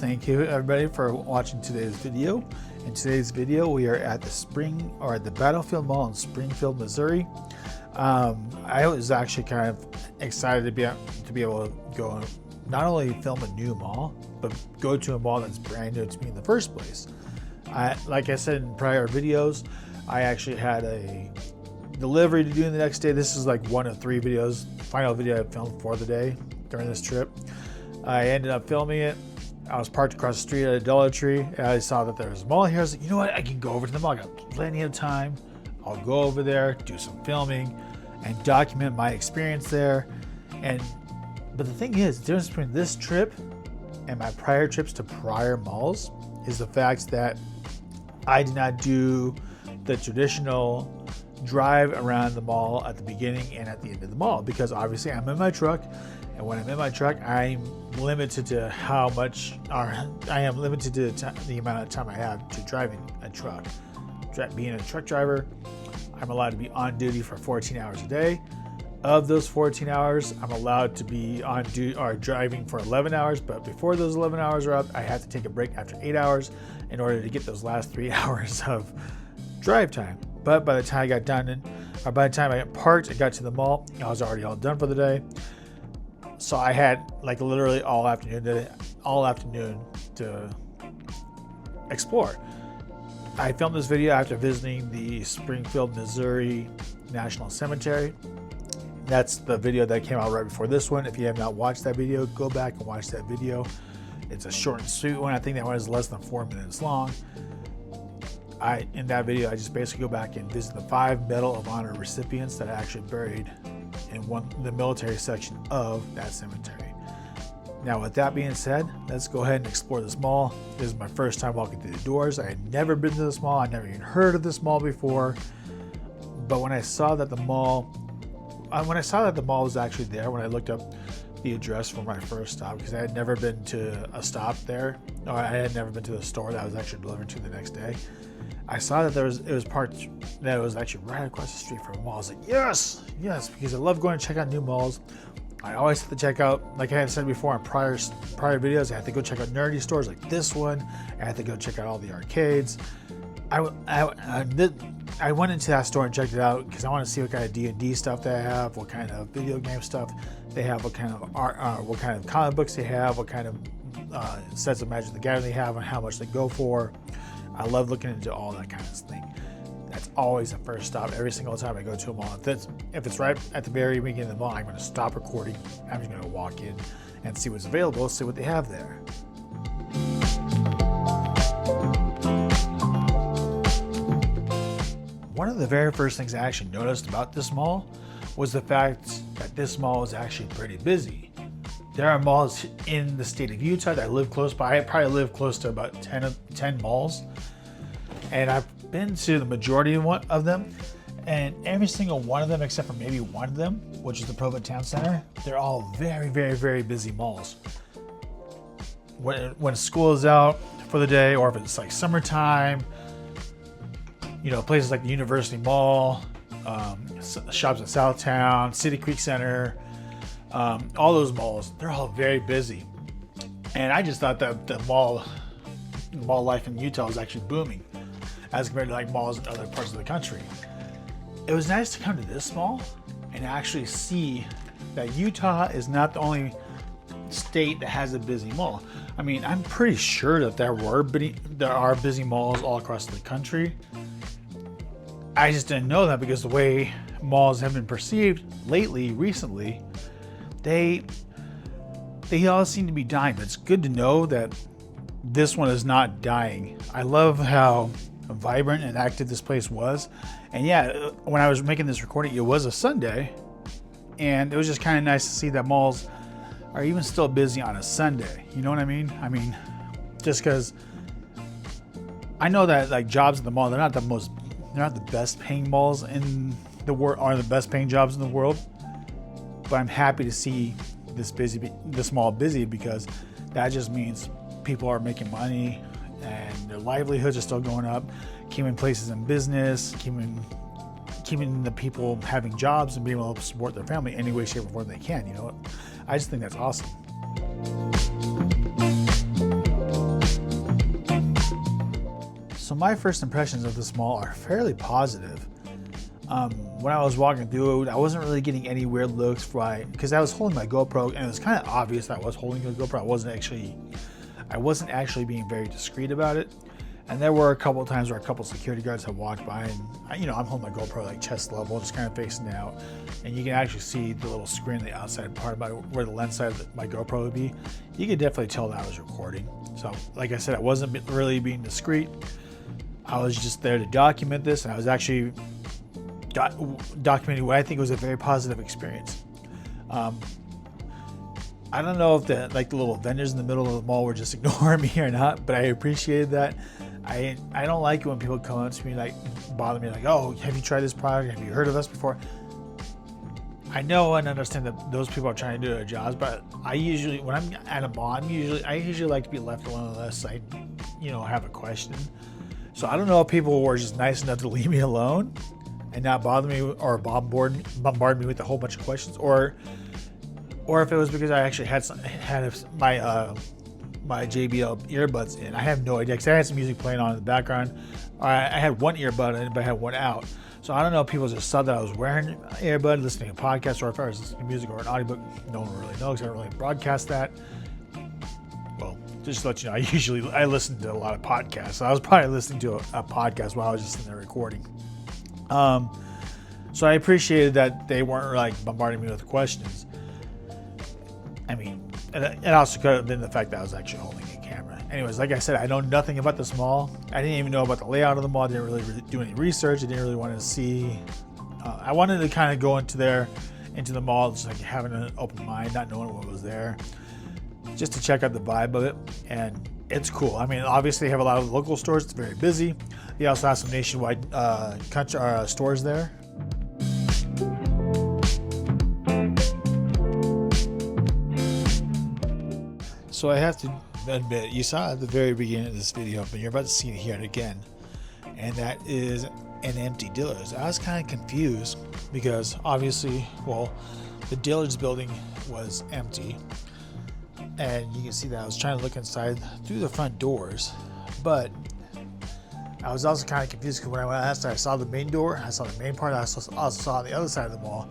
thank you everybody for watching today's video. In today's video, we are at the Battlefield Mall in Springfield, Missouri. I was actually kind of excited to be able to go not only film a new mall, but go to a mall that's brand new to me in the first place. Like I said in prior videos, I actually had a delivery to do the next day. This is like one of 3 videos, final video I filmed for the day during this trip. I ended up filming it. I was parked across the street at a Dollar Tree, and I saw that there was a mall here. I was like, you know what? I can go over to the mall. I got plenty of time. I'll go over there, do some filming, and document my experience there. But the thing is, the difference between this trip and my prior trips to prior malls is the fact that I did not do the traditional drive around the mall at the beginning and at the end of the mall, because obviously I'm in my truck, and when I'm in my truck, I'm limited to the amount of time I have to driving a truck. Being a truck driver, I'm allowed to be on duty for 14 hours a day. Of those 14 hours, I'm allowed to be on duty or driving for 11 hours, but before those 11 hours are up, I have to take a break after 8 hours in order to get those last 3 hours of drive time. But by the time I got done, or by the time I got parked and got to the mall, I was already all done for the day. So I had like literally all afternoon to explore. I filmed this video after visiting the Springfield, Missouri National Cemetery. That's the video that came out right before this one. If you have not watched that video, go back and watch that video. It's a short and sweet one. I think that one is less than 4 minutes long. In that video, I just basically go back and visit the 5 Medal of Honor recipients that are actually buried in the military section of that cemetery. Now, with that being said, let's go ahead and explore this mall. This is my first time walking through the doors. I had never been to this mall. I never even heard of this mall before. But when I saw that the mall was actually there, when I looked up the address for my first stop, because I had never been to a stop there, or I had never been to the store that I was actually delivered to the next day. I saw that it was actually right across the street from a mall. I was like, yes, because I love going to check out new malls. I always have to check out, like I have said before in prior videos, I have to go check out nerdy stores like this one. I have to go check out all the arcades. I went into that store and checked it out because I want to see what kind of D&D stuff they have, what kind of video game stuff they have, what kind of art, what kind of comic books they have, what kind of sets of Magic the Gathering they have, and how much they go for. I love looking into all that kind of thing. That's always the first stop every single time I go to a mall. If it's right at the very beginning of the mall, I'm going to stop recording. I'm just going to walk in and see what's available, see what they have there. One of the very first things I actually noticed about this mall was the fact that this mall is actually pretty busy. There are malls in the state of Utah that I live close by. I probably live close to about 10 malls. And I've been to the majority of them. And every single one of them, except for maybe one of them, which is the Provo Town Center, they're all very, very, very busy malls. When school is out for the day, or if it's like summertime, places like the University Mall, shops in Southtown, City Creek Center, all those malls, they're all very busy. And I just thought that the mall life in Utah was actually booming as compared to like malls in other parts of the country. It was nice to come to this mall and actually see that Utah is not the only state that has a busy mall. I mean, I'm pretty sure that there are busy malls all across the country. I just didn't know that because the way malls have been perceived recently, they all seem to be dying. But it's good to know that this one is not dying. I love how vibrant and active this place was. And yeah, when I was making this recording, it was a Sunday, and it was just kind of nice to see that malls are even still busy on a Sunday. You know what I mean? I mean, just because I know that like jobs at the mall, they're not the best paying malls in the world, or the best paying jobs in the world. But I'm happy to see this mall busy, because that just means people are making money and their livelihoods are still going up, keeping places in business, keeping the people having jobs and being able to support their family any way, shape, or form they can. I just think that's awesome. my first impressions of this mall are fairly positive. When I was walking through it, I wasn't really getting any weird looks because I was holding my GoPro, and it was kind of obvious that I was holding a GoPro. I wasn't actually being very discreet about it. And there were a couple of times where a couple of security guards had walked by, and I'm holding my GoPro like chest level, just kind of facing out, and you can actually see the little screen on the outside part of where the lens side of my GoPro would be. You could definitely tell that I was recording. So, like I said, I wasn't really being discreet. I was just there to document this, and I was actually documenting what I think was a very positive experience. I don't know if the little vendors in the middle of the mall were just ignoring me or not, but I appreciated that. I don't like it when people come up to me, bother me, oh, have you tried this product? Have you heard of us before? I know and understand that those people are trying to do their jobs, but I usually, when I'm at a mall, I usually like to be left alone unless I, have a question. So I don't know if people were just nice enough to leave me alone and not bother me or bombard me with a whole bunch of questions, or if it was because I actually had my JBL earbuds in. I have no idea, because I had some music playing on in the background. I had one earbud in, but I had one out. So I don't know if people just saw that I was wearing an earbud, listening to a podcast, or if I was listening to music or an audiobook. No one really knows. I don't really broadcast that. Well, just to let you know, I listen to a lot of podcasts. So I was probably listening to a podcast while I was just in there recording. So I appreciated that they weren't bombarding me with questions. I mean, it also could have been the fact that I was actually holding a camera. Anyways, like I said, I know nothing about this mall. I didn't even know about the layout of the mall. I didn't really do any research. I didn't really want to see. I wanted to kind of go into the mall, just having an open mind, not knowing what was there, just to check out the vibe of it. And it's cool. I mean, obviously they have a lot of local stores. It's very busy. They also have some nationwide stores there. So I have to admit, you saw at the very beginning of this video, but you're about to see it here again, and that is an empty Dillard's. I was kind of confused because obviously, the Dillard's building was empty, and you can see that I was trying to look inside through the front doors, but I was also kind of confused because when I went outside, I saw the main door, I saw the main part, I also saw on the other side of the mall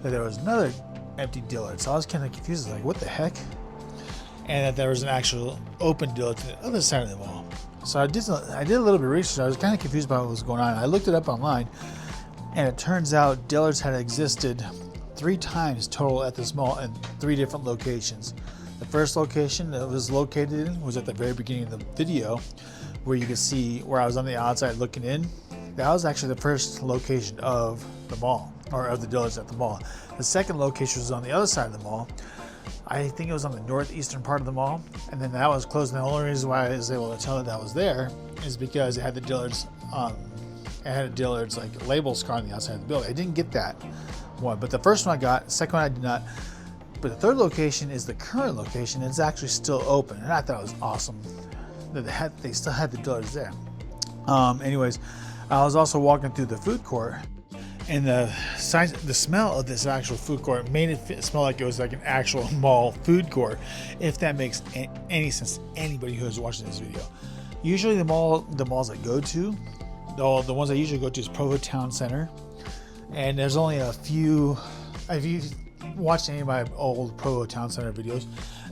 that there was another empty Dillard's. So I was kind of confused, what the heck? And that there was an actual open Dillard's to the other side of the mall. So I did a little bit of research. I was kind of confused about what was going on. I looked it up online, and it turns out Dillard's had existed 3 times total at this mall in 3 different locations. The first location that it was located in was at the very beginning of the video, where you can see where I was on the outside looking in. That was actually the first location of the mall, or of the Dillard's at the mall. The second location was on the other side of the mall. I think it was on the northeastern part of the mall, and then that was closed. And the only reason why I was able to tell that was there is because it had the Dillard's, label scar on the outside of the building. I didn't get that one, but the first one I got. The second one I did not. But the third location is the current location. It's actually still open, and I thought it was awesome that they still had the Dillard's there. Anyways, I was also walking through the food court, and the smell of this actual food court made it smell like it was like an actual mall food court, if that makes any sense to anybody who is watching this video. Usually the malls I go to, the ones I usually go to is Provo Town Center, and there's only a few. If you watched any of my old Provo Town Center videos,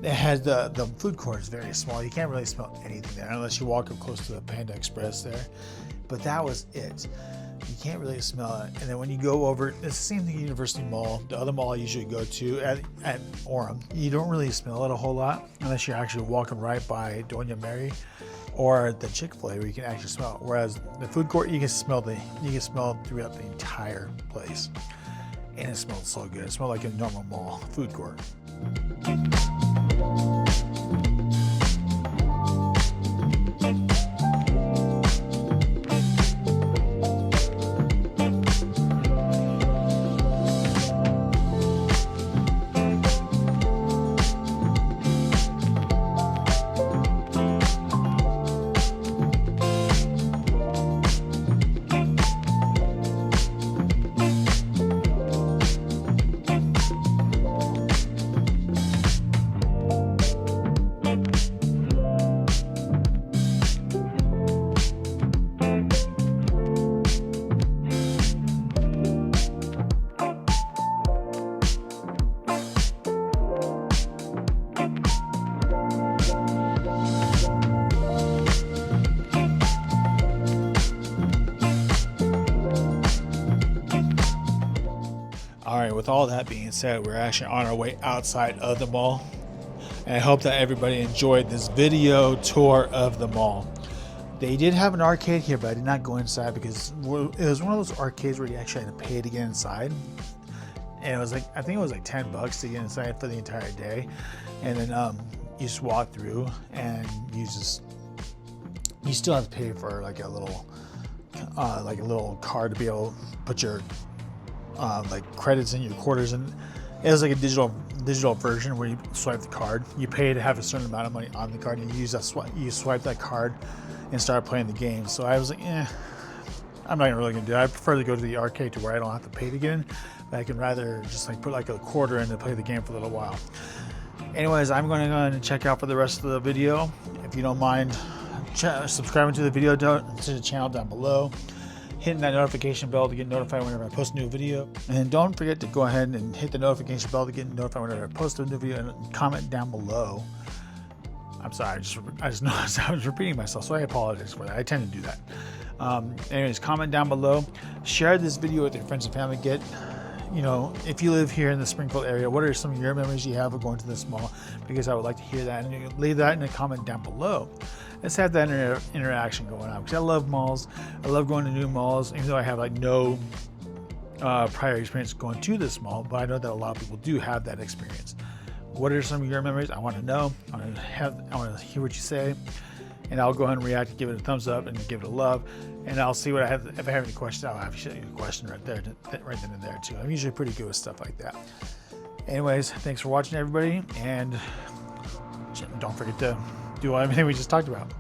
it has the food court is very small. You can't really smell anything there unless you walk up close to the Panda Express there. But that was it. You can't really smell it. And then when you go over, it's the same thing at University Mall, the other mall I usually go to at Orem. You don't really smell it a whole lot unless you're actually walking right by Doña Mary or the Chick-fil-A, where you can actually smell it. Whereas the food court, you can smell throughout the entire place. And it smelled so good. It smelled like a normal mall food court. with all that being said, we're actually on our way outside of the mall. And I hope that everybody enjoyed this video tour of the mall. They did have an arcade here, but I did not go inside because it was one of those arcades where you actually had to pay to get inside. And it was like, I think it was like $10 to get inside for the entire day. And then you just walk through and you still have to pay for like a little card to be able to put your like credits in your quarters. And it was like a digital version where you swipe the card. You pay to have a certain amount of money on the card, and you use that you swipe that card and start playing the game. So I was like, I'm not really gonna do it. I prefer to go to the arcade to where I don't have to pay to get in. But I can rather just like put like a quarter in to play the game for a little while. Anyways, I'm going to go ahead and check out for the rest of the video. If you don't mind subscribing to the video, to the channel down below, hitting that notification bell to get notified whenever I post a new video, and don't forget to go ahead and hit the notification bell to get notified whenever I post a new video, and comment down below. I'm sorry, I just noticed I was repeating myself, so I apologize for that. I tend to do that. Anyways, comment down below, share this video with your friends and family. If you live here in the Springfield area, what are some of your memories you have of going to this mall? Because I would like to hear that, and leave that in a comment down below. Let's have that interaction going on, because I love malls. I love going to new malls, even though I have like no prior experience going to this mall, but I know that a lot of people do have that experience. What are some of your memories? I want to know. I want to hear what you say, and I'll go ahead and react, give it a thumbs up, and give it a love. And I'll see what I have. If I have any questions, I'll have you a question right there, right then and there too. I'm usually pretty good with stuff like that. Anyways, thanks for watching, everybody, and don't forget to do everything we just talked about.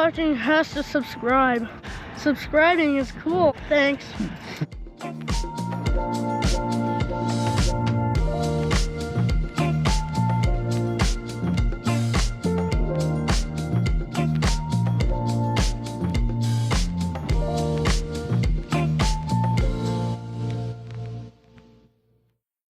watching has to subscribe. Subscribing is cool. Thanks.